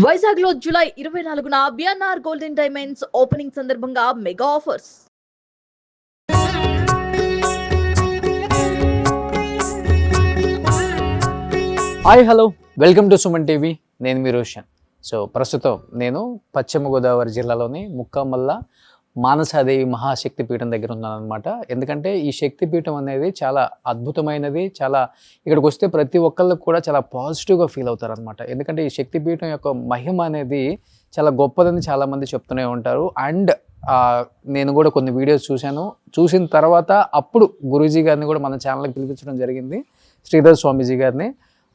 వైజాగ్ లో జూలై 24న BNR golden diamonds opening సందర్భంగా mega offers. Hi hello welcome to Suman TV. నేను మీ రోషన్. సో ప్రస్తుతం నేను పశ్చిమ గోదావరి జిల్లాలోని ముక్కామల్ల మానసాదేవి మహాశక్తిపీఠం దగ్గర ఉన్నాను అనమాట. ఎందుకంటే ఈ శక్తిపీఠం అనేది చాలా అద్భుతమైనది. చాలా ఇక్కడికి వస్తే ప్రతి ఒక్కళ్ళకి కూడా చాలా పాజిటివ్గా ఫీల్ అవుతారనమాట. ఎందుకంటే ఈ శక్తిపీఠం యొక్క మహిమ అనేది చాలా గొప్పదని చాలామంది చెప్తూనే ఉంటారు. అండ్ నేను కూడా కొన్ని వీడియోస్ చూసిన తర్వాత అప్పుడు గురూజీ గారిని కూడా మన ఛానల్కి పిలిపించడం జరిగింది, శ్రీధర్ స్వామీజీ గారిని.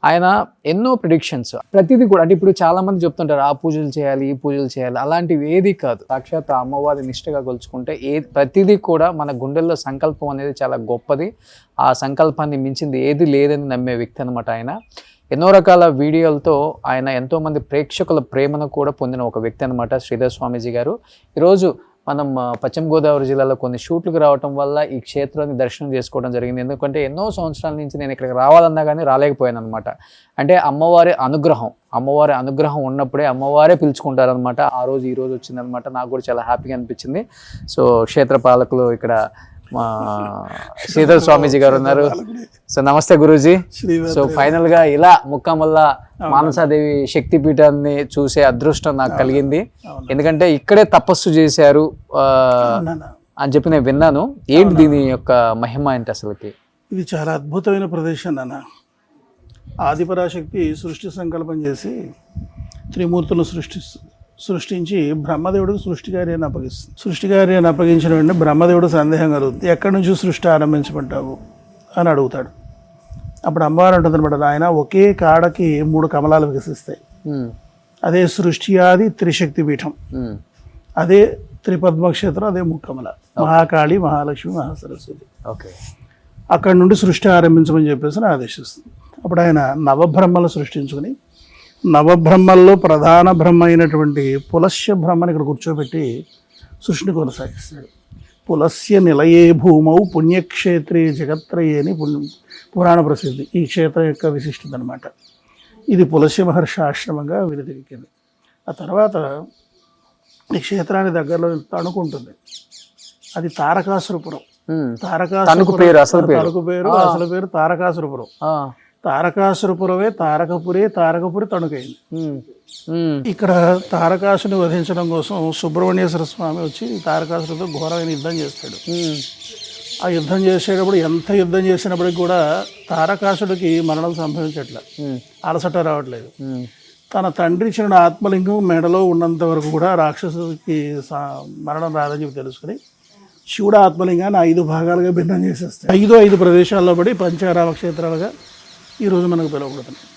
ఆయన ఎన్నో ప్రిడిక్షన్స్ ప్రతిదీ కూడా, అంటే ఇప్పుడు చాలా మంది చెప్తుంటారు ఆ పూజలు చేయాలి ఈ పూజలు చేయాలి, అలాంటివి ఏది కాదు. సాక్షాత్ అమ్మవారి నిష్ఠగా కొలుచుకుంటే ప్రతిదీ కూడా మన గుండెల్లో సంకల్పం అనేది చాలా గొప్పది. ఆ సంకల్పాన్ని మించింది ఏది లేదని నమ్మే వ్యక్తి అనమాట ఆయన. ఎన్నో రకాల వీడియోలతో ఆయన ఎంతోమంది ప్రేక్షకుల ప్రేమను కూడా పొందిన ఒక వ్యక్తి అనమాట శ్రీధర్ స్వామీజీ గారు. ఈరోజు మనం పశ్చిమ గోదావరి జిల్లాలో కొన్ని షూట్లకు రావటం వల్ల ఈ క్షేత్రాన్ని దర్శనం చేసుకోవడం జరిగింది. ఎందుకంటే ఎన్నో సంవత్సరాల నుంచి నేను ఇక్కడికి రావాలన్నా కానీ రాలేకపోయాను అనమాట. అంటే అమ్మవారి అనుగ్రహం ఉన్నప్పుడే అమ్మవారే పిలుచుకుంటారనమాట. ఆ రోజు ఈ రోజు వచ్చిందనమాట. నాకు కూడా చాలా హ్యాపీగా అనిపించింది. సో క్షేత్ర పాలకులు ఇక్కడ మా శ్రీధర్ స్వామీజీ గారు ఉన్నారు. సో నమస్తే గురూజీ. సో ఫైనల్ గా ఇలా ముక్కామల్ల మానసాదేవి శక్తిపీఠాన్ని చూసే అదృష్టం నాకు కలిగింది. ఎందుకంటే ఇక్కడే తపస్సు చేశారు అని చెప్పి నేను విన్నాను. ఏంటి దీని యొక్క మహిమ ఏంటి అసలుకి? ఇది చాలా అద్భుతమైన ప్రదేశం నాన్న. ఆదిపరాశక్తి సృష్టి సంకల్పం చేసి త్రిమూర్తులను సృష్టించి బ్రహ్మదేవుడికి సృష్టికార్యాన్ని అప్పగిస్తుంది. సృష్టికార్యాన్ని అప్పగించిన వెంటనే బ్రహ్మదేవుడు సందేహం కలుగుతుంది, ఎక్కడి నుంచి సృష్టి ఆరంభించమంటావు అని అడుగుతాడు. అప్పుడు అమ్మవారు అంటుంది అనమాట, ఆయన ఒకే కాడకి 3 కమలాలు వికసిస్తాయి. అదే సృష్టి ఆది త్రిశక్తి పీఠం, అదే త్రిపద్మక్షేత్రం, అదే ముక్కమల, మహాకాళి, మహాలక్ష్మి, మహాసరస్వతి. అక్కడి నుండి సృష్టి ఆరంభించమని చెప్పేసి ఆదేశిస్తుంది. అప్పుడు ఆయన నవబ్రహ్మలు సృష్టించుకుని నవబ్రహ్మల్లో ప్రధాన బ్రహ్మ అయినటువంటి పులస్య బ్రహ్మని ఇక్కడ కూర్చోబెట్టి సృష్టిని కొనసాగిస్తాడు. పులస్య నిలయే భూమౌ పుణ్యక్షేత్రే జగత్రయే అని పురాణ ప్రసిద్ధి ఈ క్షేత్రం యొక్క విశిష్టత అనమాట. ఇది పులస్య మహర్షి ఆశ్రమంగా విరిదిక్కింది. ఆ తర్వాత ఈ క్షేత్రానికి దగ్గరలో తణుకుంటుంది. అది తారకాసురపురం. అసలు పేరు తారకాసురపురం. తారకాసురపురమే తారకపురి తణుకైంది. ఇక్కడ తారకాసుని వధించడం కోసం సుబ్రహ్మణ్యేశ్వర స్వామి వచ్చి తారకాసుడితో ఘోరమైన యుద్ధం చేస్తాడు. ఆ యుద్ధం చేసేటప్పుడు ఎంత యుద్ధం చేసినప్పటికి కూడా తారకాసుడికి మరణం సంభవించట్ల, అలసట రావట్లేదు. తన తండ్రి ఇచ్చిన ఆత్మలింగం మెడలో ఉన్నంత వరకు కూడా రాక్షసుడికి మరణం రాదని చెప్పి తెలుసుకుని శివుడు ఆత్మలింగాన్ని 5 భాగాలుగా భిన్నం చేసేస్తాడు. 5 ప్రదేశాల్లో పడి పంచారామ క్షేత్రాలుగా ఈరోజు మనకు పిలువబడుతున్నాయి.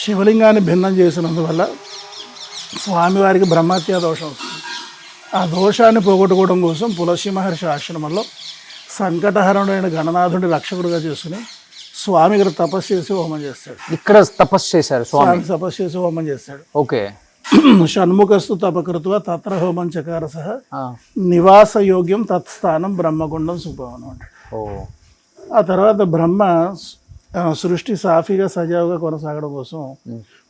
శివలింగాన్ని భిన్నం చేసినందువల్ల స్వామివారికి బ్రహ్మహత్యా దోషం వస్తుంది. ఆ దోషాన్ని పోగొట్టుకోవడం కోసం పులస్య మహర్షి ఆశ్రమంలో సంకటహరణుడైన గణనాథుడి రక్షకుడుగా చేసుకుని స్వామి ఇక్కడ తపస్సు చేసి హోమం చేస్తాడు. ఇక్కడ తపస్సు చేశారు స్వామి, తపస్సు చేసి హోమం చేస్తాడు. ఓకే. షణ్ముఖస్తు తపకృత్వ తత్ర హోమం చకార సహ నివాస యోగ్యం తత్స్థానం బ్రహ్మగుండం సుభవనం అంటాడు. ఆ తర్వాత బ్రహ్మ సృష్టి సాఫీగా సజావుగా కొనసాగడం కోసం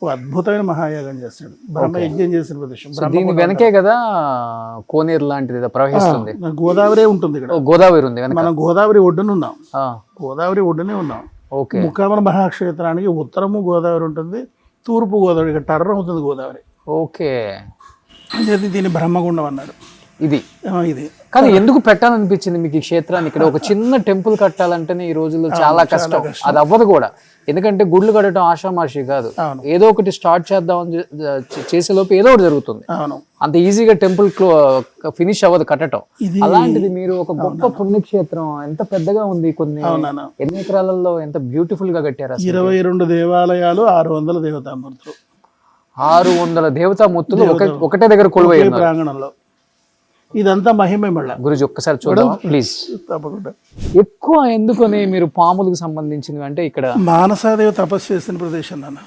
ఒక అద్భుతమైన మహాయాగం చేస్తాడు. బ్రహ్మ యజ్ఞం చేసిన ప్రదేశం. దీని వెనకే కదా కోనేరు లాంటిది ప్రవహిస్తుంది. గోదావరి ఉంటుంది ఇక్కడ. గోదావరి ఉంది, మనం గోదావరి ఒడ్డున ఉన్నాం. గోదావరి ఒడ్డునే ఉన్నాం. ముక్కామల మహాక్షేత్రానికి ఉత్తరము గోదావరి ఉంటుంది, తూర్పు గోదావరి, ఇక్కడ టర్రం అవుతుంది గోదావరి. ఓకే. దీన్ని బ్రహ్మగుండం అన్నాడు. ఇది కానీ ఎందుకు పెట్టాలనిపించింది మీకు ఈ క్షేత్రాన్ని? ఇక్కడ ఒక చిన్న టెంపుల్ కట్టాలంటేనే ఈ రోజుల్లో చాలా కష్టం, అది అవ్వదు కూడా. ఎందుకంటే గుళ్ళు కట్టడం ఆషామాషి కాదు. ఏదో ఒకటి స్టార్ట్ చేద్దామని చేసే లోపు ఏదో ఒకటి జరుగుతుంది. అంత ఈజీగా టెంపుల్ ఫినిష్ అవ్వదు కట్టడం. అలాంటిది మీరు ఒక గొప్ప పుణ్యక్షేత్రం, ఎంత పెద్దగా ఉంది, ఎన్ని ఎకరాలలో ఎంత బ్యూటిఫుల్ గా కట్టారు. 22 దేవాలయాలు, 600 దేవతామూర్తులు. 600 దేవతామూర్తులు ఒకటే దగ్గర కొలువై ప్రాంగణంలో. ఇదంతా మహిమే. మళ్ళీ గురుజీ ఒక్కసారి చూడండి ప్లీజ్. తప్పకుండా. ఎక్కువ ఎందుకని మీరు పాములకు సంబంధించినవి అంటే ఇక్కడ మానసాదేవి తపస్సు చేసిన ప్రదేశం నాన్న.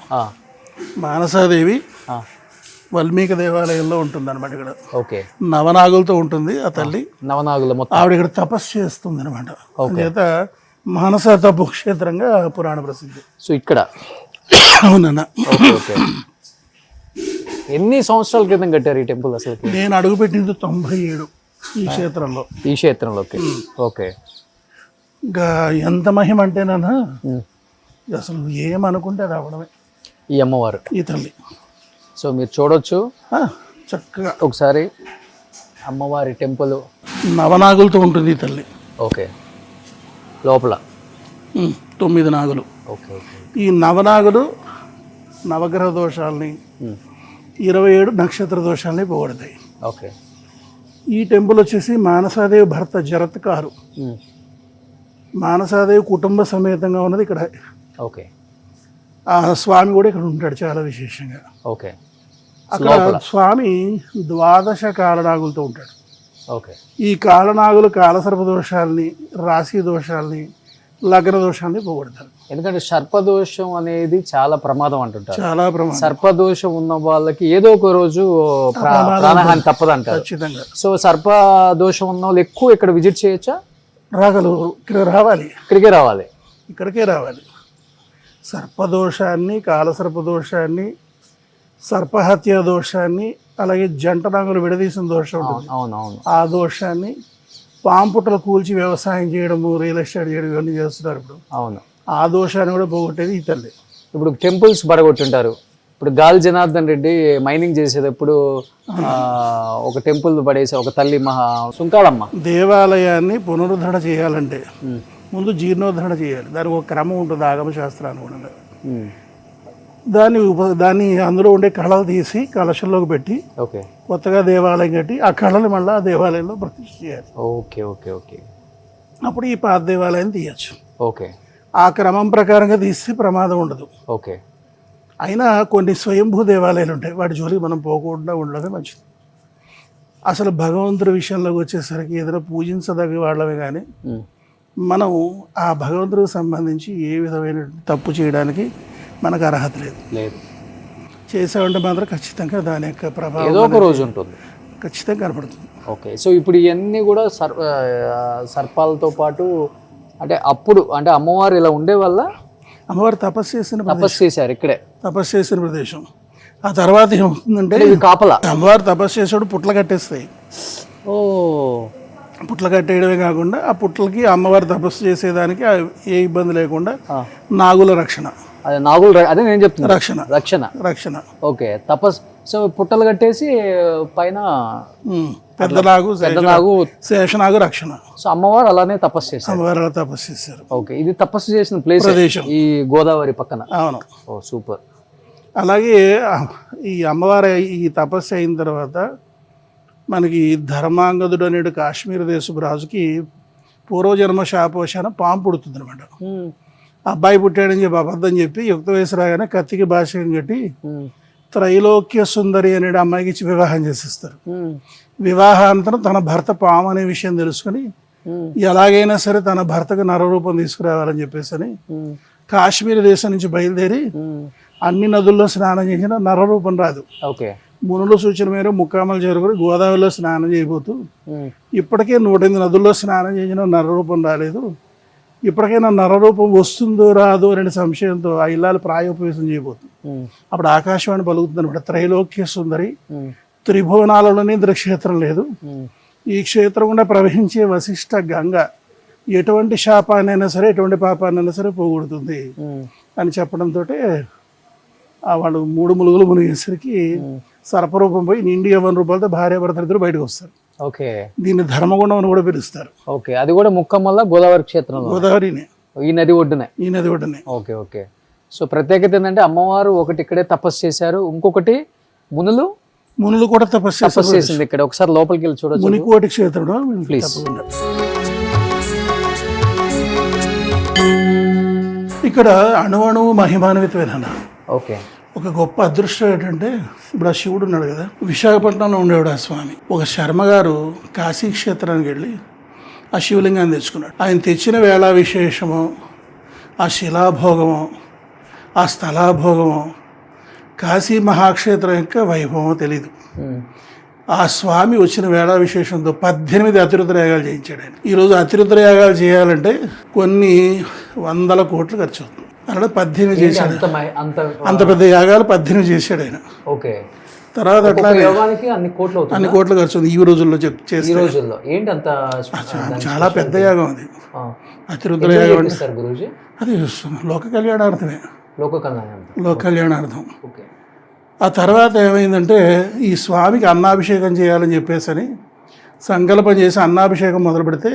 మానసాదేవి వాల్మీకి దేవాలయంలో ఉంటుంది అనమాట. ఇక్కడ ఓకే నవనాగులతో ఉంటుంది ఆ తల్లి. నవనాగుల ఆవిడ ఇక్కడ తపస్సు చేస్తుంది అనమాట. చేత మానస తపో క్షేత్రంగా పురాణ ప్రసిద్ధి. సో ఇక్కడ అవునన్నా. ఎన్ని సంవత్సరాల క్రితం కట్టారు ఈ టెంపుల్ అసలు? నేను అడుగుపెట్టింది 97 ఈ క్షేత్రంలో. ఈ క్షేత్రంలోకి. ఓకే. ఇంకా ఎంత మహిమ అంటేనన్నా అసలు ఏమనుకుంటే అది అవడమే ఈ అమ్మవారు, ఈ తల్లి. సో మీరు చూడొచ్చు చక్కగా ఒకసారి అమ్మవారి టెంపుల్. నవనాగులతో ఉంటుంది ఈ తల్లి. ఓకే. లోపల 9 నాగులు. Okay okay. ఈ నవనాగులు నవగ్రహ దోషాలని 27 నక్షత్ర దోషాలని పోగొడతాయి. ఓకే. ఈ టెంపుల్ వచ్చేసి మానసాదేవి భర్త జరత్కారు. మానసాదేవి కుటుంబ సమేతంగా ఉన్నది ఇక్కడ. ఓకే. ఆ స్వామి కూడా ఇక్కడ ఉంటాడు చాలా విశేషంగా. ఓకే. అక్కడ స్వామి 12 కాలనాగులతో ఉంటాడు. ఓకే. ఈ కాలనాగులు కాలసర్ప దోషాలని, రాశి దోషాలని, లగ్న దోషాలని పోగొడతారు. ఎందుకంటే సర్పదోషం అనేది చాలా ప్రమాదం అంటుంటారు. చాలా ప్రమాదం. సర్పదోషం ఉన్న వాళ్ళకి ఏదో ఒక రోజు ప్రాణహాని తప్పదంటారు. ఖచ్చితంగా. సో సర్పదోషం ఉన్న వాళ్ళు ఎక్కువ ఇక్కడ విజిట్ చేయొచ్చా? రాగలరు. ఇక్కడ రావాలి. ఇక్కడికే రావాలి. ఇక్కడికే రావాలి. సర్పదోషాన్ని, కాలసర్పదోషాన్ని, సర్పహత్య దోషాన్ని, అలాగే జంట నాగులు విడదీసిన దోషం ఉంటుంది. అవునవును. ఆ దోషాన్ని, పాంపుటలు కూల్చి వ్యవసాయం చేయడము, రియల్ ఎస్టేట్ చేయడం ఇవన్నీ చేస్తున్నారు ఇప్పుడు. అవును. ఆ దోషాన్ని కూడా పోగొట్టేది ఈ తల్లి. ఇప్పుడు టెంపుల్స్ పడగొట్టుంటారు. ఇప్పుడు గాలి జనార్దన్ రెడ్డి మైనింగ్ చేసేటప్పుడు ఒక టెంపుల్ పడేసి ఒక తల్లి సుంకాలమ్మ. దేవాలయాన్ని పునరుద్ధరణ చేయాలంటే ముందు జీర్ణోద్ధరణ చేయాలి. దానికి ఒక క్రమం ఉంటుంది ఆగమ శాస్త్రానుగుణంగా. దాన్ని అందులో ఉండే కళలు తీసి కలశంలోకి పెట్టి ఓకే కొత్తగా దేవాలయం కట్టి ఆ కళలు మళ్ళీ ఆ దేవాలయంలో ప్రతిష్ఠ చేయాలి. Okay okay okay. అప్పుడు ఈ పాత దేవాలయాన్ని తీయచ్చు. ఓకే. ఆ క్రమం ప్రకారంగా తీస్తే ప్రమాదం ఉండదు. ఓకే. అయినా కొన్ని స్వయంభూ దేవాలయాలు ఉంటాయి, వాటి జోలికి మనం పోకుండా ఉండడమే మంచిది. అసలు భగవంతుడి విషయంలోకి వచ్చేసరికి ఏదైనా పూజించదగ్గ వాళ్ళమే కానీ మనం ఆ భగవంతుడికి సంబంధించి ఏ విధమైన తప్పు చేయడానికి మనకు అర్హత లేదు. చేసామంటే మాత్రం ఖచ్చితంగా దాని యొక్క ప్రభావం ఏదో ఒక రోజు ఉంటుంది, ఖచ్చితంగా కనపడుతుంది. ఓకే. సో ఇప్పుడు ఇవన్నీ కూడా సర్పాలతో పాటు అంటే అప్పుడు అంటే అమ్మవారు ఇలా ఉండే వల్ల అమ్మవారు తపస్సు చేశారు ఇక్కడే, తపస్సు చేసిన ప్రదేశం. ఆ తర్వాత ఏమవుతుందంటే కాపలా అమ్మవారు తపస్సు చేసేవాడు పుట్ల కట్టేస్తాయి. ఓ, పుట్ల కట్టేయడమే కాకుండా ఆ పుట్లకి అమ్మవారు తపస్సు చేసేదానికి ఏ ఇబ్బంది లేకుండా నాగుల రక్షణ. అదే నాగులు, అదే నేను చెప్తున్నా, రక్షణ రక్షణ రక్షణ. ఓకే. తపస్సు. సో పుట్టలు కట్టేసి పైన పెద్ద నాగు శేషనాగు రక్షణ. సో అమ్మవారు అలానే తపస్సు చేశారు. అమ్మవారు అలా తపస్సు చేశారు. ఓకే. ఇది తపస్సు చేసిన ప్రదేశం ఈ గోదావరి పక్కన. అవును. ఓ సూపర్. అలాగే ఈ అమ్మవారు ఈ తపస్సు అయిన తర్వాత మనకి ధర్మాంగదుడు అనేడు కాశ్మీర్ దేశపు రాజుకి పూర్వజన్మ శాపవశాన పాము పుడుతుంది అనమాట. అబ్బాయి పుట్టాడని చెప్పి అబద్ధం చెప్పి యుక్త వయసు రాగానే కత్తికి భాష్యం కట్టి త్రైలోక్య సుందరి అనే అమ్మాయికి ఇచ్చి వివాహం చేసేస్తారు. వివాహాంతరం తన భర్త పాము అనే విషయం తెలుసుకుని ఎలాగైనా సరే తన భర్తకు నరరూపం తీసుకురావాలని చెప్పేసి కాశ్మీర్ దేశం నుంచి బయలుదేరి అన్ని నదుల్లో స్నానం చేసిన నరరూపం రాదు. ఓకే. మునుల సూచన మేర ముక్కామలు చేరుకుని గోదావరిలో స్నానం చేయబోతూ ఇప్పటికే 108 నదుల్లో స్నానం చేసిన నరరూపం రాలేదు, ఇప్పటికైనా నరరూపం వస్తుందో రాదో అనే సంశయంతో ఆ ఇల్లాలు ప్రాయోపవేశం చేయబోతుంది. అప్పుడు ఆకాశవాణి పలుకుతుంది అనమాట, త్రైలోక్య సుందరి, త్రిభువనాలలోనే క్షేత్రం లేదు, ఈ క్షేత్రం గుండా ప్రవహించే వశిష్ఠ గంగ ఎటువంటి శాపాన్నైనా సరే ఎటువంటి పాపాన్నైనా సరే పోగొడుతుంది అని చెప్పడంతో వాళ్ళు 3 ములుగులు మునిగేసరికి సర్పరూపం పోయి నిండి 50 రూపాయలతో భార్యాభర్తలిద్దరు బయటకు వస్తారు. ఓకే. దీన్ని ధర్మగుండం అని కూడా పిలుస్తారు. ఓకే. అది కూడా ముక్కమల్ల గోదావరి క్షేత్రంలో, గోదావరినే, ఈ నది ఒడ్డునే. ఈ నది ఒడ్డునే. Okay okay. సో ప్రత్యేకత ఏంటంటే అమ్మవారు ఒకటి ఇక్కడే తపస్సు చేశారు, ఇంకొకటి మునులు కూడా తపస్సు చేసింది ఇక్కడ. ఒకసారి లోపలికి వెళ్ళి చూడొచ్చు. మునికోటి క్షేత్రంలో ప్లీజ్. ఇక్కడ అణువణువు మహిమాన్వితమైన ఓకే. ఒక గొప్ప అదృష్టం ఏంటంటే ఇప్పుడు ఆ శివుడు ఉన్నాడు కదా, విశాఖపట్నంలో ఉండేవాడు ఆ స్వామి. ఒక శర్మ గారు కాశీ క్షేత్రానికి వెళ్ళి ఆ శివలింగాన్ని తెచ్చుకున్నాడు. ఆయన తెచ్చిన వేళ విశేషము, ఆ శిలాభోగము, ఆ స్థలాభోగము, కాశీ మహాక్షేత్రం యొక్క వైభవం తెలీదు. ఆ స్వామి వచ్చిన వేళ విశేషంతో 18 అతిరుద్ర యాగాలు చేయించాడు ఆయన. ఈరోజు అతిరుద్ర యాగాలు చేయాలంటే కొన్ని 100 కోట్లు ఖర్చు అవుతుంది. అలా 18 చేశాడు. అంత పెద్ద యాగాలు 18 చేశాడు ఆయన. ఓకే. తర్వాత ఒక్కొక్క అట్లానే యోగానికి అన్ని కోట్లు అవుతుంది అన్ని కోట్లు ఖర్చు ఉంది ఈ రోజుల్లో ఈ చేస్తే. రోజుల్లో. ఏంటి అంత చాలా పెద్ద యాగం అది, అతిరుద్ర ఎందుకు యాగం. చేపిస్తారు గురూజీ? అది లోక కళ్యాణార్థమే, లోక కళ్యాణం. లోక కళ్యాణార్థం. ఓకే. ఆ తర్వాత ఏమైందంటే ఈ స్వామికి అన్నాభిషేకం చేయాలని చెప్పేసి అని సంకల్పం చేసి అన్నాభిషేకం మొదలు పెడితే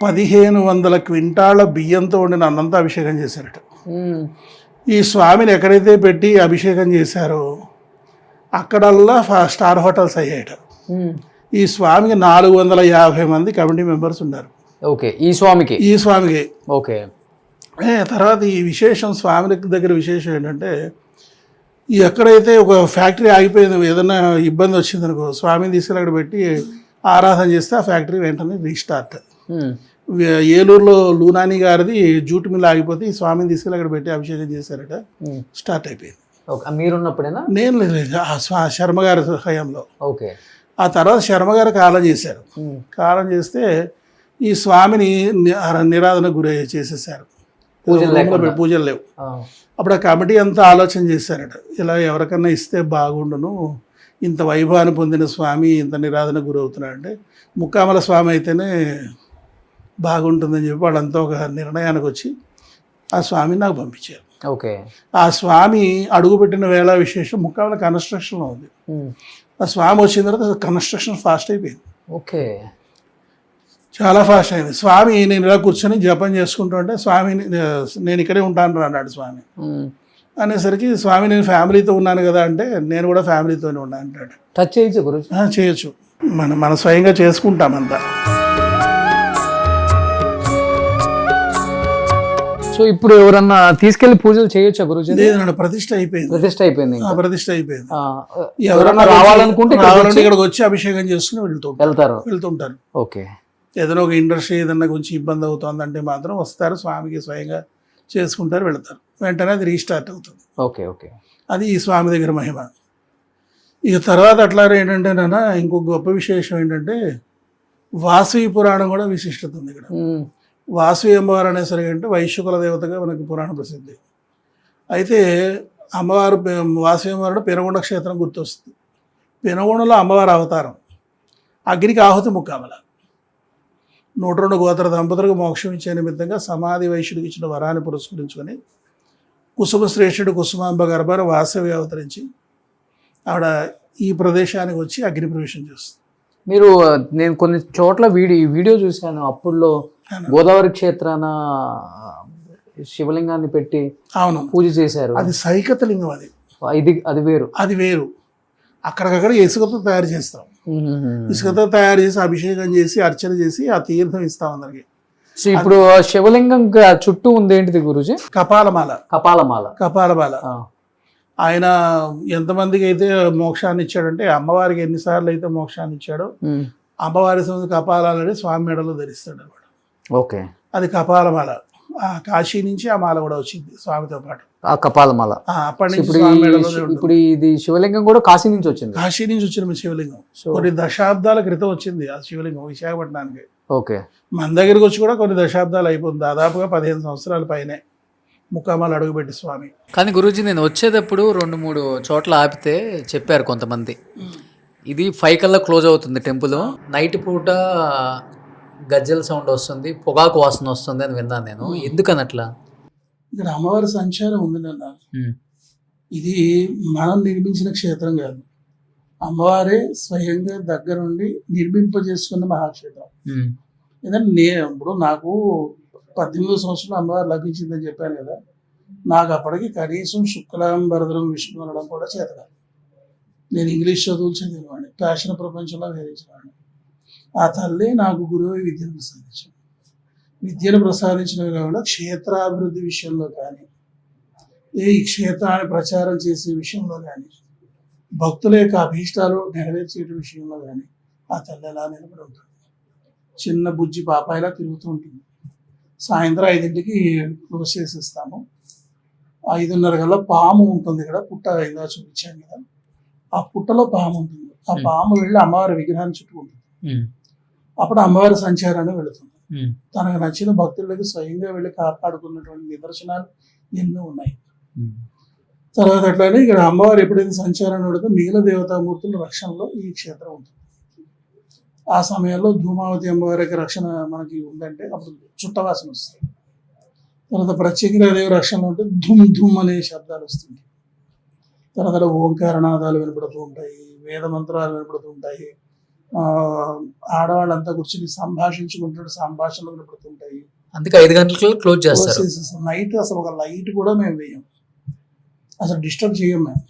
1500 క్వింటాళ్ళ బియ్యంతో వండిన అన్నంతా అభిషేకం చేశారట. ఈ స్వామిని ఎక్కడైతే పెట్టి అభిషేకం చేశారో అక్కడల్లా స్టార్ హోటల్స్ అయ్యాయట. ఈ స్వామికి 450 మంది కమిటీ మెంబర్స్ ఉన్నారు. ఓకే. ఈ స్వామికి ఓకే. తర్వాత ఈ విశేషం స్వామి దగ్గర విశేషం ఏంటంటే ఎక్కడైతే ఒక ఫ్యాక్టరీ ఆగిపోయింది, ఏదైనా ఇబ్బంది వచ్చిందనుకో స్వామిని తీసుకెళ్ళి అక్కడ పెట్టి ఆరాధన చేస్తే ఆ ఫ్యాక్టరీ వెంటనే రీస్టార్ట్. ఏలూరులో లూనాని గారిది జూట్ మిల్ ఆగిపోతే ఈ స్వామిని తీసుకెళ్ళి అక్కడ పెట్టి అభిషేకం చేశారట, స్టార్ట్ అయిపోయింది. మీరున్నప్పుడేనా? నేను లేదు, ఆ శర్మ గారి హయాంలో. ఓకే. ఆ తర్వాత శర్మ గారు కాలం చేశారు. కాలం చేస్తే ఈ స్వామిని నిరాధన గురి చేసేసారు, పూజలు లేవు. అప్పుడు ఆ కమిటీ అంతా ఆలోచన చేశారట, ఇలా ఎవరికన్నా ఇస్తే బాగుండును, ఇంత వైభవాన్ని పొందిన స్వామి ఇంత నిరాధన గురవుతున్నాడంటే ముక్కామల స్వామి అయితేనే బాగుంటుందని చెప్పి వాళ్ళంతా ఒక నిర్ణయానికి వచ్చి ఆ స్వామిని నాకు పంపించారు. ఓకే. ఆ స్వామి అడుగుపెట్టిన వేళ విశేషం ముక్కామల కన్స్ట్రక్షన్లో ఉంది. ఆ స్వామి వచ్చిన తర్వాత కన్స్ట్రక్షన్ ఫాస్ట్ అయిపోయింది. ఓకే. చాలా ఫాస్ట్ అయింది. స్వామి నేను ఇలా కూర్చొని జపం చేసుకుంటూ ఉంటే స్వామి నేను ఇక్కడే ఉంటాను అన్నాడు స్వామి. అనేసరికి స్వామి నేను ఫ్యామిలీతో ఉన్నాను కదా అంటే నేను కూడా ఫ్యామిలీతోనే ఉన్నాను అంటాడు. టచ్ చేయొచ్చు గురుజీ? చేయొచ్చు, మనం స్వయంగా చేసుకుంటామంతా. సో ఇప్పుడు ఎవరన్నా తీసుకెళ్లి పూజలు చేయొచ్చా గురుజీ? లేదన్నాడు, ప్రతిష్ట అయిపోయింది. ప్రతిష్ట అయిపోయింది. ఎవరన్నా రావాలనుకుంటే ఇక్కడికి వచ్చి అభిషేకం చేసుకుని వెళ్తుంటారు. ఓకే. ఏదైనా ఒక ఇండస్ట్రీ ఏదన్నా కొంచెం ఇబ్బంది అవుతుందంటే మాత్రం వస్తారు, స్వామికి స్వయంగా చేసుకుంటారు, వెళ్తారు, వెంటనే అది రీస్టార్ట్ అవుతుంది. ఓకే. ఓకే. అది ఈ స్వామి దగ్గర మహిమ. ఇక తర్వాత అట్లాగే ఏంటంటే నాన్న ఇంకొక గొప్ప విశేషం ఏంటంటే వాసవి పురాణం కూడా విశిష్టత ఉంది ఇక్కడ. వాసవి అమ్మవారు అనేసరికి అంటే వైశ్యకుల దేవతగా మనకి పురాణ ప్రసిద్ధి. అయితే అమ్మవారు వాసవి అమ్మవారు పెనుగొండ క్షేత్రం గుర్తొస్తుంది. పెనుగొండలో అమ్మవారి అవతారం, అగ్నికి ఆహుతి ముక్కామల. 102 గోత్ర దంపతులకు మోక్షం ఇచ్చే నిమిత్తంగా సమాధి వైశ్యుడికి ఇచ్చిన వరాన్ని పురస్కరించుకొని కుసుమ శ్రేష్ఠుడు కుసుమాంబ గర్భాన వాసవి అవతరించి ఆవిడ ఈ ప్రదేశానికి వచ్చి అగ్ని ప్రవేశం చేస్తుంది. నేను కొన్ని చోట్ల వీడియో చూశాను. అప్పుడులో గోదావరి క్షేత్రాన శివలింగాన్ని పెట్టి పూజ చేశారు. అది సైకత లింగం. అది వేరు. అక్కడికక్కడ ఇసుకతో తయారు చేస్తాం. ఇసుకతో తయారు చేసి అభిషేకం చేసి అర్చన చేసి ఆ తీర్థం ఇస్తాం అందరికి. సో ఇప్పుడు శివలింగం చుట్టూ ఉంది ఏంటిది గురుజీ? కపాలమాల. ఆయన ఎంతమందికి అయితే మోక్షాన్ని ఇచ్చాడంటే అమ్మవారికి ఎన్నిసార్లు అయితే మోక్షాన్ని ఇచ్చాడో అమ్మవారి కపాలాలని స్వామి మెడలో ధరిస్తాడు అన్నమాట. ఓకే. అది కపాలమాల. ఆ కాశీ నుంచి ఆ మాల కూడా వచ్చింది స్వామితో పాటు, ఆ కపాలమాల. అప్పటి నుంచి ఇప్పుడు ఇది శివలింగం కూడా కాశీ నుంచి వచ్చిన శివలింగం. కొన్ని దశాబ్దాల క్రితం వచ్చింది ఆ శివలింగం విశాఖపట్నానికి. ఓకే. మన దగ్గరికి వచ్చి కూడా కొన్ని దశాబ్దాలు అయిపోతుంది, దాదాపుగా 15 సంవత్సరాల పైనే ముక్కామాలు అడుగుపెట్టి స్వామి. కానీ గురూజీ నేను వచ్చేటప్పుడు 2-3 చోట్ల ఆపితే చెప్పారు కొంతమంది, ఇది 5 కల్లా క్లోజ్ అవుతుంది టెంపుల్, నైట్ పూట గజ్జల సౌండ్ వస్తుంది, పొగాకు వాసన వస్తుంది అని విన్నాను నేను. ఎందుకని అట్లా? ఇక్కడ అమ్మవారి సంచారం ఉంది నాన్న. ఇది మనం నిర్మించిన క్షేత్రం కాదు, అమ్మవారే స్వయంగా దగ్గరుండి నిర్మింపజేసుకున్న మహాక్షేత్రం. ఎందుకంటే ఇప్పుడు నాకు 18వ సంవత్సరం అమ్మవారు లభించిందని చెప్పాను కదా, నాకు అప్పటికి కనీసం శుక్లాంబరధరం విష్ణు అనడం కూడా చేతకాదు. నేను ఇంగ్లీష్ చదువులు చదివినవాడిని, ఫ్యాషన్ ప్రపంచంలో వేరించినవాడిని. ఆ తల్లి నాకు గురువు విద్యను ప్రసాదించింది. విద్యను ప్రసాదించినవి కాకుండా క్షేత్రాభివృద్ధి విషయంలో కానీ, ఈ క్షేత్రాన్ని ప్రచారం చేసే విషయంలో కానీ, భక్తుల యొక్క అభీష్టాలు నెరవేర్చే విషయంలో కానీ ఆ తల్లి ఎలా నిలబడి ఉంటుంది. చిన్న బుజ్జి పాపాయిలా తిరుగుతూ ఉంటుంది. సాయంత్రం 5ంటికి క్లోజ్ చేసేస్తాము. 5:30 కల్లా పాము ఉంటుంది ఇక్కడ, పుట్ట ఇలా చూపించాను కదా, ఆ పుట్టలో పాము ఉంటుంది. ఆ పాము వెళ్ళి అమ్మవారి విగ్రహాన్ని చుట్టుకుంటుంది. అప్పుడు అమ్మవారి సంచారాన్ని వెళుతుంది. తనకు నచ్చిన భక్తులకి స్వయంగా వెళ్ళి కాపాడుకున్నటువంటి నిదర్శనాలు ఎన్నో ఉన్నాయి. తర్వాత అట్లానే ఇక్కడ అమ్మవారు ఎప్పుడైతే సంచారాన్ని పెడితే మిగిలిన దేవతామూర్తుల రక్షణలో ఈ క్షేత్రం ఉంటుంది. ఆ సమయంలో ధూమావతి అమ్మవారికి రక్షణ మనకి ఉందంటే అప్పుడు చుట్టవాసన వస్తుంది. తర్వాత ప్రత్యేకదేవి రక్షణలో ఉంటే ధుమ్ ధుమ్ అనే శబ్దాలు వస్తుంటాయి. తర్వాత ఓంకారనాదాలు వినపడుతూ ఉంటాయి, వేద మంత్రాలు వినపడుతూ ఉంటాయి. ఆడవాళ్ళంతా కూర్చొని సంభాషించుకుంటుంటే సంభాషణలు వినపడుతుంటాయి. అందుకే 5 గంటలకు క్లోజ్ చేస్తారు. నైట్ అసలు ఒక లైట్ కూడా మేము వేయం, అసలు డిస్టర్బ్ చేయం మేము.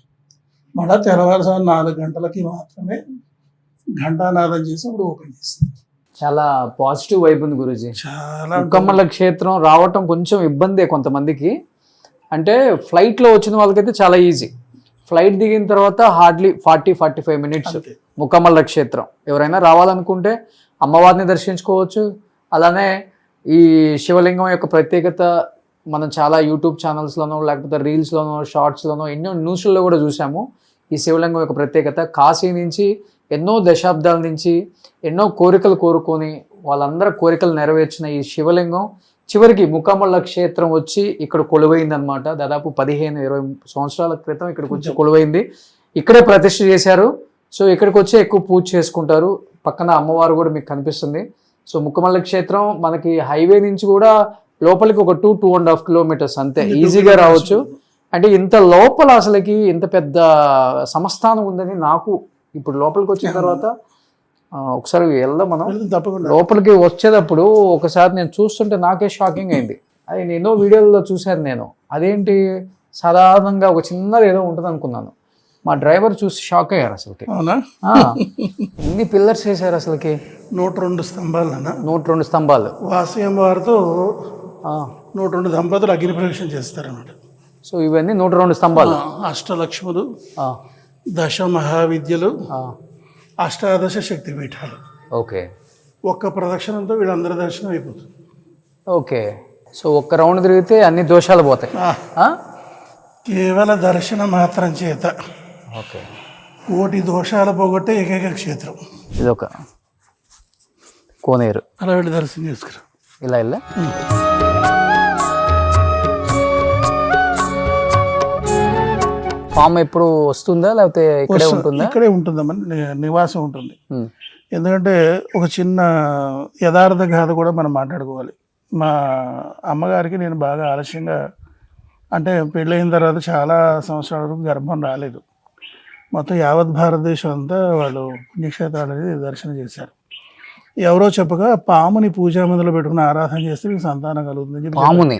మళ్ళీ తెల్లవారుసారి 4 గంటలకి మాత్రమే ఘంటానాదం చేసి అప్పుడు ఓపెన్ చేస్తాం. చాలా పాజిటివ్ వైబ్ ఉంది గురూజీ. చాలా ముక్కమ్మల క్షేత్రం రావటం కొంచెం ఇబ్బందే కొంతమందికి. అంటే ఫ్లైట్లో వచ్చిన వాళ్ళకైతే చాలా ఈజీ. ఫ్లైట్ దిగిన తర్వాత హార్డ్లీ 40-45 మినిట్స్ అంతే. ముక్కమ్మల క్షేత్రం. ఎవరైనా రావాలనుకుంటే అమ్మవారిని దర్శించుకోవచ్చు. అలానే ఈ శివలింగం యొక్క ప్రత్యేకత మనం చాలా యూట్యూబ్ ఛానల్స్లోనో లేకపోతే రీల్స్లోనో షార్ట్స్లోనో ఎన్నో న్యూస్లలో కూడా చూసాము. ఈ శివలింగం యొక్క ప్రత్యేకత కాశీ నుంచి ఎన్నో దశాబ్దాల నుంచి ఎన్నో కోరికలు కోరుకొని వాళ్ళందరూ కోరికలు నెరవేర్చిన ఈ శివలింగం చివరికి ముక్కమ్మల క్షేత్రం వచ్చి ఇక్కడ కొలువైంది అనమాట. దాదాపు 15-20 సంవత్సరాల క్రితం ఇక్కడికి వచ్చి కొలువైంది. ఇక్కడే ప్రతిష్ఠ చేశారు. సో ఇక్కడికి వచ్చి ఎక్కువ పూజ చేసుకుంటారు. పక్కన అమ్మవారు కూడా మీకు కనిపిస్తుంది. సో ముక్కమ్మల క్షేత్రం మనకి హైవే నుంచి కూడా లోపలికి ఒక 2-2.5 కిలోమీటర్స్ అంతే, ఈజీగా రావచ్చు. అంటే ఇంత లోపల అసలుకి ఇంత పెద్ద సంస్థానం ఉందని నాకు ఇప్పుడు లోపలికి వచ్చిన తర్వాత ఒకసారి వెళ్దాం మనం. తప్పకుండా లోపలికి వచ్చేటప్పుడు ఒకసారి నేను చూస్తుంటే నాకే షాకింగ్ అయింది. అది నేను ఎన్నో వీడియోల్లో చూశాను నేను. అదేంటి సాధారణంగా ఒక చిన్నది ఏదో ఉంటుంది అనుకున్నాను. మా డ్రైవర్ చూసి షాక్ అయ్యారు అసలుకి. అవునా? ఎన్ని పిల్లర్స్ వేసారు అసలుకి? 102 స్తంభాలు అన్న. 102 స్తంభాలు. వాసు అమ్మవారితో 102 దంపతులు అగ్ని ప్రవేశం చేస్తారన్నమాట. సో ఇవన్నీ 102 స్తంభాలు. అష్టలక్ష్ములు, దశ మహావిద్యలు, అష్టాదశ శక్తి పీఠాలు. ఓకే. ఒక్క ప్రదక్షిణంతో వీళ్ళందరి దర్శనం అయిపోతుంది. ఓకే. సో ఒక్క రౌండ్ తిరిగితే అన్ని దోషాలు పోతాయి. కేవల దర్శన మాత్రం చేత ఓకే కోటి దోషాలు పోగొట్టే ఏకైక క్షేత్రం ఇదొక కోనేరు. అలా వెళ్ళి దర్శనం చేసుకురా. ఇలా ఇలా ఫామ్ ఎప్పుడు వస్తుందా లేకపోతే ఇక్కడే ఉంటుందా? ఇక్కడే ఉంటుందమ్మా, నివాసం ఉంటుంది. ఎందుకంటే ఒక చిన్న యథార్థ గాథ కూడా మనం మాట్లాడుకోవాలి. మా అమ్మగారికి నేను బాగా ఆలస్యంగా, అంటే పెళ్ళైన తర్వాత చాలా సంవత్సరాల వరకు గర్భం రాలేదు. మొత్తం యావత్ భారతదేశం అంతా వాళ్ళు పుణ్యక్షేత్రాలు అనేది దర్శనం చేశారు. ఎవరో చెప్పగా పాముని పూజా మందులో పెట్టుకుని ఆరాధన చేస్తే మీకు సంతానం కలుగుతుందని చెప్పి పాముని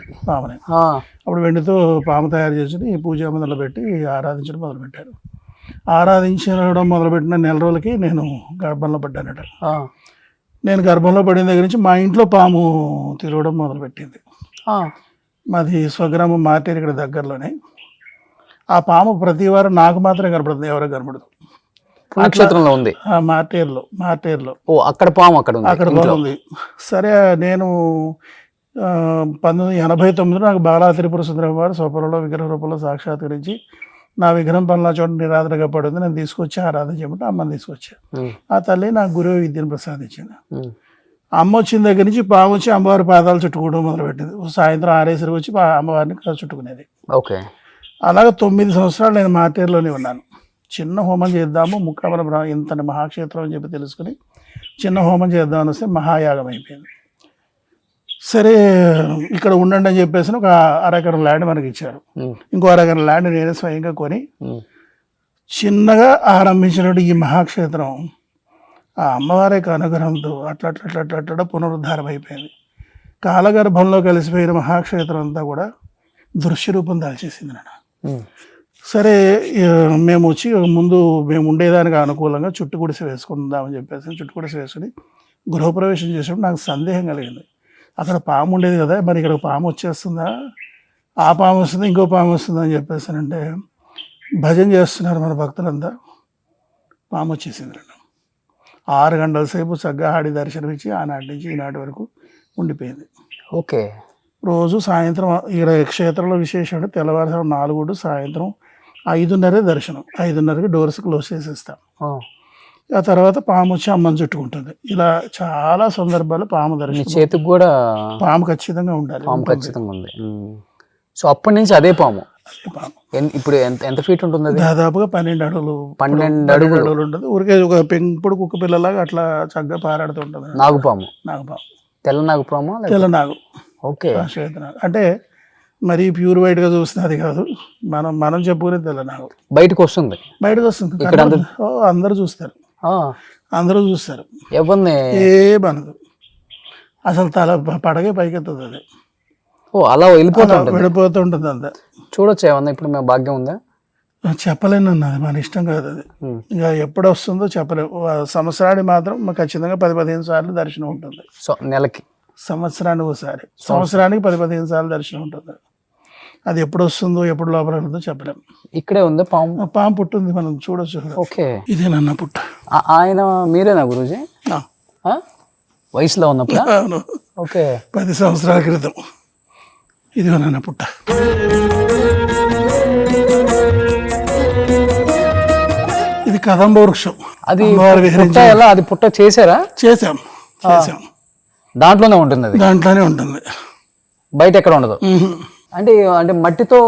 అప్పుడు వెండితో పాము తయారు చేసి పూజా మందులో పెట్టి ఆరాధించడం మొదలుపెట్టారు. ఆరాధించడం మొదలుపెట్టిన నెల రోజులకి నేను గర్భంలో పడ్డానట. నేను గర్భంలో పడిన దగ్గర నుంచి మా ఇంట్లో పాము తిరగడం మొదలుపెట్టింది. మాది స్వగ్రామం మార్టేరు, ఇక్కడ దగ్గరలోనే. ఆ పాము ప్రతి వారం నాకు మాత్రమే కనపడుతుంది, ఎవరికి కనపడదు. పుణ్యక్షేత్రంలో ఉంది మార్టేరులో. ఓ అక్కడ పాము అక్కడ పాము ఉంది. సరే నేను 1989 నాకు బాలా త్రిపుర సుందరం వారు స్వపరంలో విగ్రహ రూపంలో సాక్షాత్కరించి నా విగ్రహం పనుల చోట నిరాధనగా పడింది. నేను తీసుకొచ్చి ఆరాధన చేయమంటే అమ్మని తీసుకొచ్చా. ఆ తల్లి నాకు గురువు విద్యను ప్రసాదించింది. అమ్మ వచ్చిన దగ్గర నుంచి పాము వచ్చి అమ్మవారి పాదాలు చుట్టుకోవడం మొదలుపెట్టింది. సాయంత్రం 6 వచ్చి అమ్మవారిని చుట్టుకునేది. ఓకే. అలాగే 9 సంవత్సరాలు నేను మార్టేరులోనే ఉన్నాను. చిన్న హోమం చేద్దాము, ముక్కమ్మల ఇంత మహాక్షేత్రం అని చెప్పి తెలుసుకుని చిన్న హోమం చేద్దామని వస్తే మహాయాగం అయిపోయింది. సరే ఇక్కడ ఉండండి అని చెప్పేసి ఒక అరెకరం ల్యాండ్ మనకి ఇచ్చారు. ఇంకో అరెకరం ల్యాండ్ నేనే స్వయంగా కొని చిన్నగా ఆరంభించినటువంటి ఈ మహాక్షేత్రం ఆ అమ్మవారి యొక్క అనుగ్రహంతో అట్లా పునరుద్ధారం అయిపోయింది. కాలగర్భంలో కలిసిపోయిన మహాక్షేత్రం అంతా కూడా దృశ్య రూపం దాల్చేసింది నాన్న. సరే మేము వచ్చి ముందు మేము ఉండేదానికి అనుకూలంగా చుట్టు గుడిసె వేసుకుందామని చెప్పేసి చుట్టు గుడిసె వేసుకుని గృహప్రవేశం చేసినప్పుడు నాకు సందేహం కలిగింది. అక్కడ పాము ఉండేది కదా, మరి ఇక్కడ పాము వచ్చేస్తుందా, ఆ పాము వస్తుంది ఇంకో పాము వస్తుందా అని చెప్పేసానంటే భజన చేస్తున్నారు మన భక్తులంతా, పాము వచ్చేసింది. 6 గంటల సేపు చక్కగా ఆడి దర్శనమిచ్చి ఆనాటి నుంచి ఈనాటి వరకు ఉండిపోయింది. ఓకే. రోజు సాయంత్రం ఇక్కడ క్షేత్రంలో విశేషం అంటే తెల్లవారుసారి 4, సాయంత్రం 5:30 దర్శనం. 5:30కి డోర్స్ క్లోజ్ చేసేస్తాం. ఆ తర్వాత పాము వచ్చి అమ్మని చుట్టుకుంటుంది. ఇలా చాలా సందర్భాలు పాము దర్శనం. చేతికి కూడా పాము ఖచ్చితంగా ఉండాలి. పాము ఖచ్చితంగా ఉంది. సో అప్పటి నుంచి అదే పాము. అదే పాము ఇప్పుడు ఎంత ఎంత ఫీట్ ఉంటుంది అది? దాదాపుగా 12 అడుగులు 12 అడుగులు ఉంటుంది. ఊరికే ఒక పెంపుడు కుక్క పిల్లలాగా అట్లా చక్కగా పారాడుతూ ఉంటుంది. నాగుపాము. నాగుపాము, తెల్ల నాగుపాము. తెల్ల నాగు. ఓకే. శ్వేత నాగు అంటే మరీ ప్యూర్ వైట్ గా చూస్తున్నది కాదు, మనం చెప్పుకునే తెల్ల నాగు. బయటకు వస్తుంది. బయటకు వస్తుంది. అందరూ చూస్తారు, అందరూ చూస్తారు. ఎవరిని ఏమనదు అసలు. తల పడగే పైకెత్తుంది అది. ఓ అలా వెళ్ళిపోతుంటుంది అంతా. చూడొచ్చు ఏమన్నా ఇప్పుడు మేము భాగ్యం ఉందా? చెప్పలేను అన్నది, మన ఇష్టం కాదు అది. ఇక ఎప్పుడు వస్తుందో చెప్పలేము. సంవత్సరానికి మాత్రం ఖచ్చితంగా 10-15 సార్లు దర్శనం ఉంటుంది. సో నెలకి, సంవత్సరానికి ఒకసారి, సంవత్సరానికి 10-15 సార్లు దర్శనం ఉంటుంది. అది ఎప్పుడు వస్తుందో ఎప్పుడు లోపల ఉంటుందో చెప్పలేము. ఇక్కడే ఉందా పాము? పాము పుట్టుంది, మనం చూడొచ్చు. ఓకే. ఇదేనన్న పుట్ట. ఆయన మీరేనా గురూజీ? వయసులో ఉన్నప్పుడు? అవును. ఓకే. 10 సంవత్సరాల క్రితం. ఇదిగోనన్న పుట్ట. ఇది కదంబ వృక్షం. అది ఎలా? అది పుట్ట చేశారా? చేసాం. దాంట్లోనే ఉంటుంది అది? దాంట్లోనే ఉంటుంది, బయట ఎక్కడ ఉండదు. అంటే అంటే మట్టితో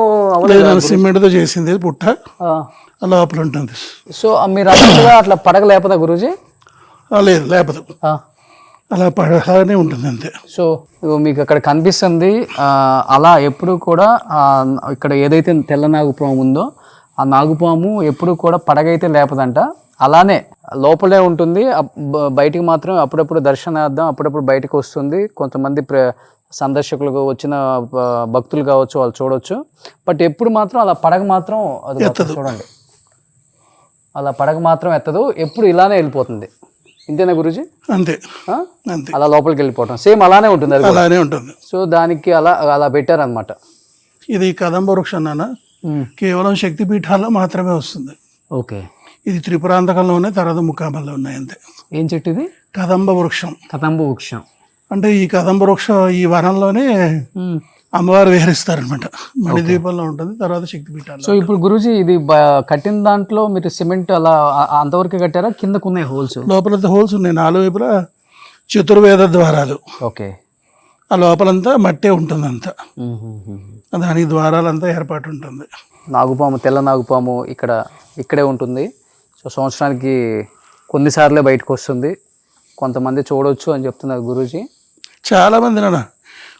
సిమెంట్ తో చేసింది పుట్ట, లోపల ఉంటుంది. సో మీరు అన్నట్టుగా అట్లా పడగ లేపదా గురూజీ? లేదు, లేపదు, అలా పడగానే ఉంటుంది అంతే. సో మీకు అక్కడ కనిపిస్తుంది అలా ఎప్పుడు కూడా ఇక్కడ ఏదైతే తెల్ల నాగుపాము ఉందో ఆ నాగుపాము ఎప్పుడు కూడా పడగైతే లేపదంట, అలానే లోపలే ఉంటుంది. బయటికి మాత్రం అప్పుడప్పుడు దర్శనార్థం అప్పుడప్పుడు బయటకు వస్తుంది. కొంతమంది సందర్శకులకు వచ్చిన భక్తులు కావచ్చు, వాళ్ళు చూడొచ్చు. బట్ ఎప్పుడు మాత్రం అలా పడగ మాత్రం అది చూడండి, అలా పడగ మాత్రం ఎత్తదు, ఎప్పుడు ఇలానే వెళ్ళిపోతుంది. ఇంతేనా గురూజీ? అంతే. అలా లోపలికి వెళ్ళిపోవటం సేమ్ అలానే ఉంటుంది. అది అలానే ఉంటుంది. సో దానికి అలా పెట్టారనమాట. ఇది కదంబ వృక్షం నాన్న, కేవలం శక్తి పీఠాల్లో మాత్రమే వస్తుంది. ఓకే. ఇది త్రిపురాంతకంలో ఉన్నాయి, తర్వాత ముక్కామల్లో ఉన్నాయి అంతే. ఏం చెట్టు ఇది? కదంబ వృక్షం. కదంబ వృక్షం అంటే ఈ కదంబ వృక్షం ఈ వనంలోనే అమ్మవారు విహరిస్తారనమాట. మణిద్వీపంలో ఉంటుంది, తర్వాత శక్తి పీఠాలు. సో ఇప్పుడు గురూజీ ఇది కట్టిన దాంట్లో మీరు సిమెంట్ అలా అంతవరకు కట్టారా? కిందకు ఉన్నాయి హోల్స్? లోపల హోల్స్ ఉన్నాయి, 4 వైపులా చతుర్వేద ద్వారాలు. ఓకే. ఆ లోపలంతా మట్టే ఉంటుంది అంతా, దానికి ద్వారాలంతా ఏర్పాటు ఉంటుంది. నాగుపాము, తెల్ల నాగుపాము ఇక్కడే ఉంటుంది. సో సంవత్సరానికి కొన్నిసార్లే బయటకు వస్తుంది. కొంతమంది చూడవచ్చు అని చెప్తున్నారు గురూజీ. చాలామంది నాన్న,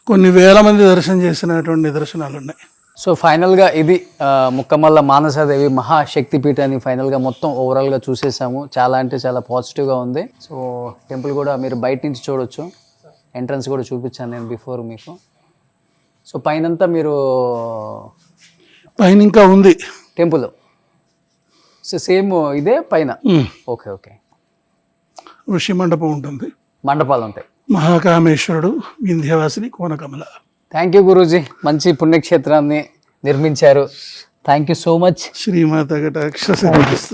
కొన్ని వేల మంది దర్శనం చేసినటువంటి నిదర్శనాలు ఉన్నాయి. సో ఫైనల్గా ఇది ముక్కమల్ల మానసాదేవి మహాశక్తిపీఠాన్ని ఫైనల్గా మొత్తం ఓవరాల్గా చూసేసాము. చాలా అంటే చాలా పాజిటివ్గా ఉంది. సో టెంపుల్ కూడా మీరు బయట నుంచి చూడొచ్చు, ఎంట్రన్స్ కూడా చూపించాను నేను బిఫోర్ మీకు. సో పైనంతా మీరు పైన ఇంకా ఉంది టెంపుల్. సో సేమ్ ఇదే పైన. Okay okay. ఋషి మండపం ఉంటుంది, మండపాలు ఉంటాయి. మహాకామేశ్వరుడు, వింధ్యవాసిని, కోనకమల. థ్యాంక్ యూ గురూజీ, మంచి పుణ్యక్షేత్రాన్ని నిర్మించారు. Thank you so much. Srimata కటాక్ష.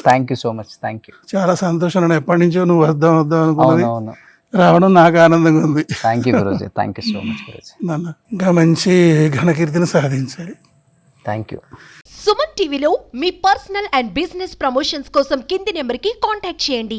Thank you so much. Thank you. చాలా సంతోషం. నేను ఎప్పటి నుంచో నువ్వు వద్దాం అనుకున్నది, అవును, రావడం నాకు ఆనందంగా ఉంది. Thank you Guruji. Thank you so much Guruji. నాన్న ఇంకా మంచి ఘనకీర్తిని సాధించాలి. Thank you. సుమన్ టీవీలో మీ పర్సనల్ అండ్ బిజినెస్ ప్రమోషన్స్ కోసం కింది నెంబర్కి కాంటాక్ట్ చేయండి.